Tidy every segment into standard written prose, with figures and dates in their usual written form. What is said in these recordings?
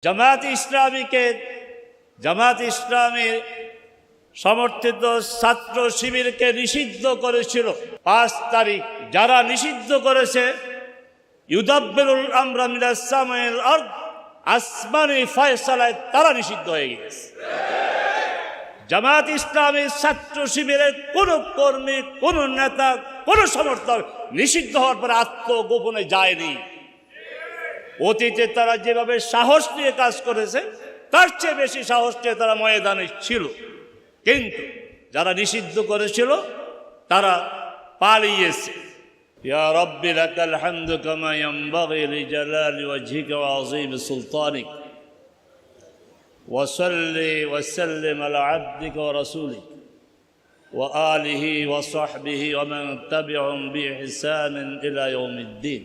জামাত ইসলামী সমর্থিত ছাত্র শিবিরকে নিষিদ্ধ করেছিল 5 তারিখ। যারা নিষিদ্ধ করেছে ইউদাব্বিরুল আমরা মিনাস সামাইল আরদ, আসমানি ফয়সালায় তারা নিষিদ্ধ হয়ে গেছে। জামাত ইসলামী ছাত্র শিবিরের কোন কর্মী, কোন নেতা, কোন সমর্থক নিষিদ্ধ হওয়ার পরে আত্মগোপনে যায়নি। অতীতে তারা যেভাবে সাহস নিয়ে কাজ করেছে তার চেয়ে বেশি সাহস নিয়ে তারা ময়দানে ছিল, কিন্তু যারা নিষিদ্ধ করেছিল তারা পালিয়েছে। ইয়া রাব্বি লাকাল হামদু কামা ইয়ানবাগি লিজালালি ওয়াজহিকা ওয়া আযীমি সুলতানিক ওয়া সাল্লি ওয়া সাল্লিম আলা আবদিকা ওয়া রাসূলিক ওয়া আলিহি ওয়া সাহবিহি ওয়া মান তাবি'আহুম বিইহসানিন ইলা ইয়াউমিদ্দিন।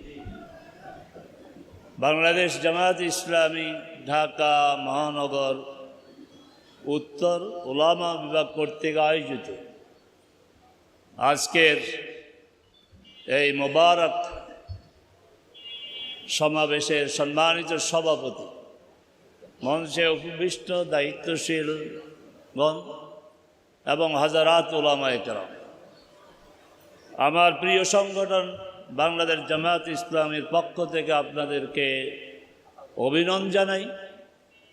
বাংলাদেশ জামাত ইসলামী ঢাকা মহানগর উত্তর উলামা বিভাগ কর্তৃক আয়োজিত আজকের এই মোবারক সমাবেশের সম্মানিত সভাপতি, মঞ্চে উপবিষ্ট দায়িত্বশীলগণ এবং হাজারাত উলামায়ে কেরাম, আমার প্রিয় সংগঠন বাংলাদেশ জামাত ইসলামীর পক্ষ থেকে আপনাদেরকে অভিনন্দন জানাই,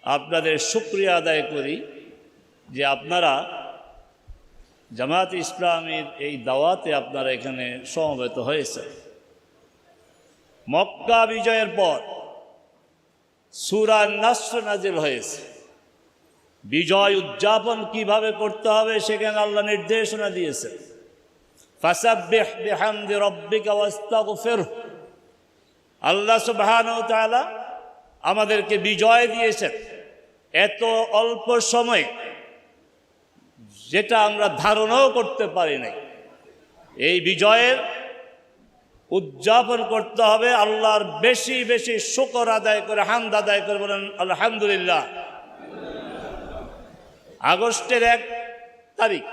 আপনাদের শুকরিয়া আদায় করি যে আপনারা জামাত ইসলামীর এই দাওয়াতে আপনারা এখানে সমবেত হয়েছে। মক্কা বিজয়ের পর সূরা নাসর নাজিল হয়েছে। বিজয় উদযাপন কিভাবে করতে হবে সেখানে আল্লাহ নির্দেশনা দিয়েছেন। ফাসাব্বিহ বিহামদি রাব্বিকা ওয়াস্তাগফিরহু। আল্লাহ সুবহানাহু ওয়া তাআলা আমাদেরকে বিজয় দিয়েছেন এত অল্প সময়ে, যেটা আমরা ধারণাও করতে পারি নাই। এই বিজয়ের উদযাপন করতে হবে আল্লাহর বেশি বেশি শুকর আদায় করে, হামদ আদায় করে বলেন আলহামদুলিল্লাহ। আগস্টের 1 তারিখ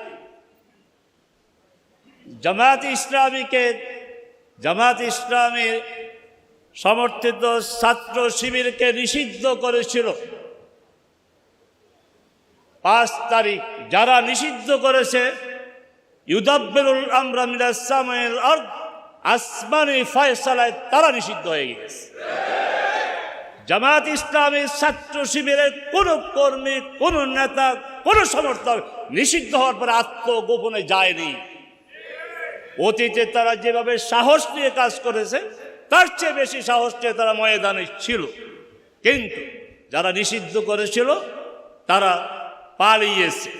জামাত ইসলামী সমর্থিত ছাত্র শিবিরকে নিষিদ্ধ করেছিল 5 তারিখ। যারা নিষিদ্ধ করেছে ইউদাব্বিরুল আমরা মিনাস সামাইল আরদ, আসমানি ফয়সালায় তারা নিষিদ্ধ হয়ে গেছে। জামাত ইসলামী ছাত্র শিবিরের কোন কর্মী, কোন নেতা, কোন সমর্থক নিষিদ্ধ হওয়ার পরে আত্মগোপনে যায়নি। অতীতে তারা যেভাবে সাহস নিয়ে কাজ করেছে তার চেয়ে বেশি সাহস নিয়ে তারা ময়দানে ছিল, কিন্তু যারা নিষিদ্ধ করেছিল তারা পালিয়েছে,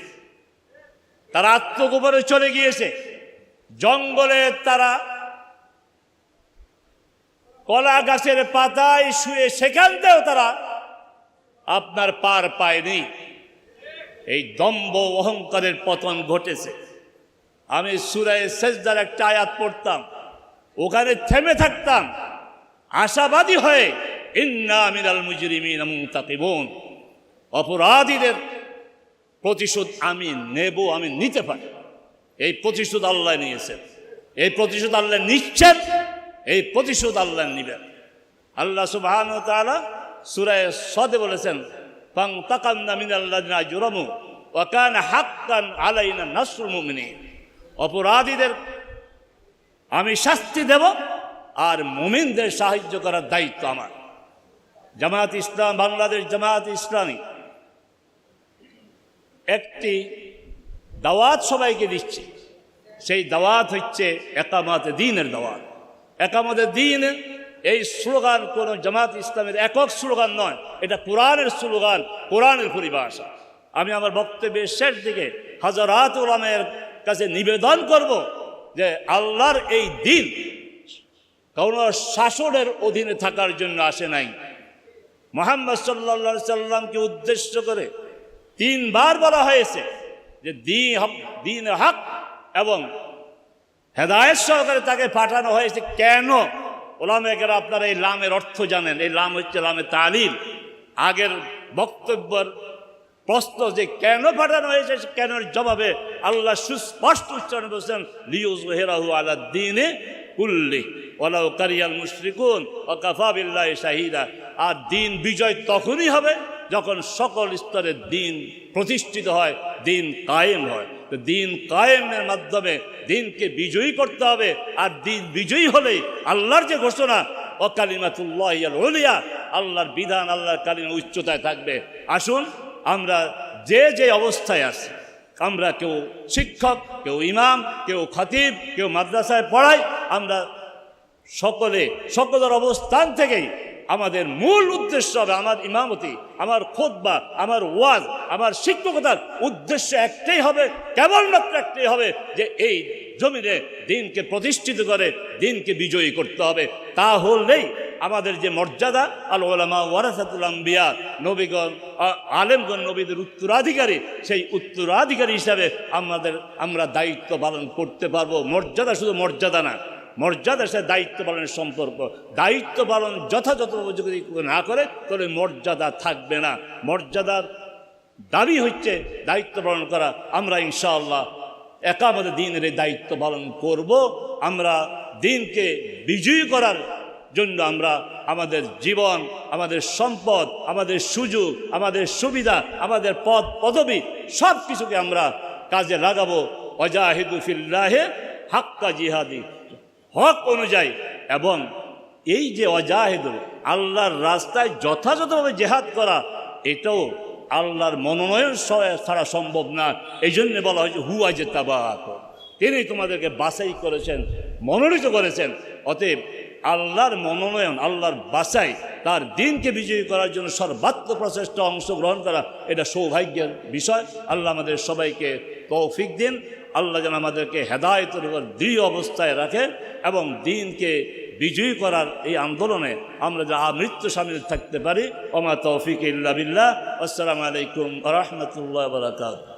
তারা আত্মগোপনে চলে গিয়েছে। জঙ্গলে তারা কলা গাছের পাতায় শুয়ে সেখান থেকেও তারা আপনার পার পায়নি। এই দম্ভ অহংকারের পতন ঘটেছে। আমি সূরা সেজদার একটা আয়াত পড়তাম, ওখানে থেমে থাকতাম আশাবাদী হয়ে, ইন্না মিনাল মুজরিমিনা মুনতাকিবুন। অপরাধীদের প্রতিশোধ আমি নেব, আমি নিতে পারি। এই প্রতিশোধ আল্লাহ নিয়েছেন, এই প্রতিশোধ আল্লাহ নিচ্ছেন, এই প্রতিশোধ আল্লাহ নিবেন। আল্লাহ সুবহানাহু ওয়া তাআলা সূরা সাদে বলেছেন, ফান্তাকামনা মিনাল্লাযিনা আজরামু ওয়া কানা হাক্কান আলাইনা নাসরুল মুমিনিন। অপরাধীদের আমি শাস্তি দেব আর মুমিনদের সাহায্য করার দায়িত্ব আমার। জামাত ইসলাম, বাংলাদেশ জামাত ইসলামী একটি দাওয়াত সবাইকে দিচ্ছে। সেই দাওয়াত হচ্ছে একামতে দ্বীনের দাওয়াত। একামতে দ্বীন এই স্লোগান কোন জামাত ইসলামের একক স্লোগান নয়, এটা কোরআনের স্লোগান, কোরআনের পরিভাষা। আমি আমার বক্তব্যের শেষ দিকে হাজারাত উলামায়ের কাছে নিবেদন করব যে আল্লাহর এই দিন কোন শাসনের অধীনে থাকার জন্য আসে নাই। মুহাম্মদ সাল্লাল্লাহু আলাইহি সাল্লামকে উদ্দেশ্য করে 3 বার বলা হয়েছে যে দ্বীন হক এবং হেদায়েত সহকারে তাকে পাঠানো হয়েছে। কেন? ওলামায়ে কেরাম আপনারা এই লামের অর্থ জানেন। এই লাম হচ্ছে লামে তালিল। আগের বক্তব্যের প্রশ্ন যে কেন পাঠানো হয়েছে, কেন জবাবে আল্লাহ সুস্পষ্ট উচ্চারণ বলছেন লিইয়ুযহিরাহু আলা দ্বীনি কুল্লি ওয়ালাউ কারিয়াল মুশরিকুন ওয়া কাফা বিল্লাহি শাহিদা। আর দিন বিজয় তখনই হবে যখন সকল স্তরে দিন প্রতিষ্ঠিত হয়, দিন কায়েম হয়। তো দিন কায়েমের মাধ্যমে দিনকে বিজয়ী করতে হবে। আর দিন বিজয়ী হলেই আল্লাহর যে ঘোষণা ও কালিমাতুল্লাহি আল উলিয়া, আল্লাহর বিধান, আল্লাহর কালিমা উচ্চতায় থাকবে। আসুন আমরা যে যে অবস্থায় আছি, আমরা কেউ শিক্ষক, কেউ ইমাম, কেউ খতিব, কেউ মাদ্রাসায় পড়াই, আমরা সকলের অবস্থান থেকেই আমাদের মূল উদ্দেশ্য হবে, আমার ইমামতি, আমার খুতবা, আমার ওয়াজ, আমার শিক্ষকতার উদ্দেশ্য একটাই হবে, কেবলমাত্র একটাই হবে, যে এই জমিনে দিনকে প্রতিষ্ঠিত করে দিনকে বিজয়ী করতে হবে। তাহলেই আমাদের যে মর্যাদা, আল উলামা ওয়ারাসাতুল আম্বিয়া, নবীগণ আলেমগণ নবীদের উত্তরাধিকারী, সেই উত্তরাধিকারী হিসাবে আমরা দায়িত্ব পালন করতে পারবো। মর্যাদা শুধু মর্যাদা না, মর্যাদার সাথে দায়িত্ব পালনের সম্পর্ক। দায়িত্ব পালন যথাযথ যদি না করে তাহলে মর্যাদা থাকবে না। মর্যাদার দাবি হচ্ছে দায়িত্ব পালন করা। আমরা ইনশাআল্লাহ একামতে দ্বীনের এই দায়িত্ব পালন করব। আমরা দিনকে বিজয়ী করার জন্য আমরা আমাদের জীবন, আমাদের সম্পদ, আমাদের সুযোগ, আমাদের সুবিধা, আমাদের পদ পদবি সব কিছুকে আমরা কাজে লাগাবো। ওয়াজাহিদু ফিল্লাহি হাক্কা জিহাদি, হক অনুযায়ী। এবং এই যে ওয়াজাহিদু, আল্লাহর রাস্তায় যথাযথভাবে জেহাদ করা, এটাও আল্লাহর মনোনয়ন ছাড়া সম্ভব না। এই জন্য বলা হয়েছে হুয়া যে তাবাক, তিনি তোমাদেরকে বাছাই করেছেন, মনোনীত করেছেন। অতএব আল্লাহর মনোনয়ন, আল্লাহর বাছাই, তার দিনকে বিজয়ী করার জন্য সর্বাত্ম প্রচেষ্টা অংশগ্রহণ করা, এটা সৌভাগ্যের বিষয়। আল্লাহ আমাদের সবাইকে তৌফিক দিন। আল্লাহ যেন আমাদেরকে হেদায়েতের উপর দৃঢ় অবস্থায় রাখে এবং দিনকে বিজয়ী করার এই আন্দোলনে আমরা যা আমৃত্যু সামিল থাকতে পারি। ওমা তৌফিক ইল্লা বিল্লাহ। আসসালামু আলাইকুম ওয়া রাহমাতুল্লাহি ওয়া বারাকাতুহু।